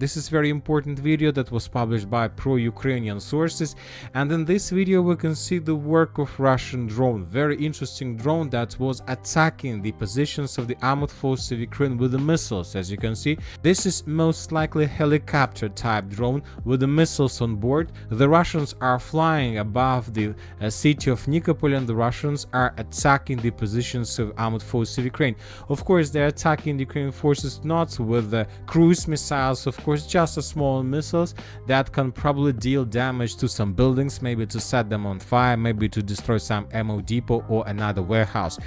This is very important video that was published by pro-Ukrainian sources, and in this video we can see the work of Russian drone, very interesting drone that was attacking the positions of the armored forces of Ukraine with the missiles. As you can see, this is most likely helicopter type drone with the missiles on board. The Russians are flying above the city of Nikopol, and the Russians are attacking the positions of armored forces of Ukraine. Of course, they're attacking the Ukrainian forces not with the cruise missiles, of course, just a small missiles that can probably deal damage to some buildings, maybe to set them on fire, maybe to destroy some ammo depot or another warehouse.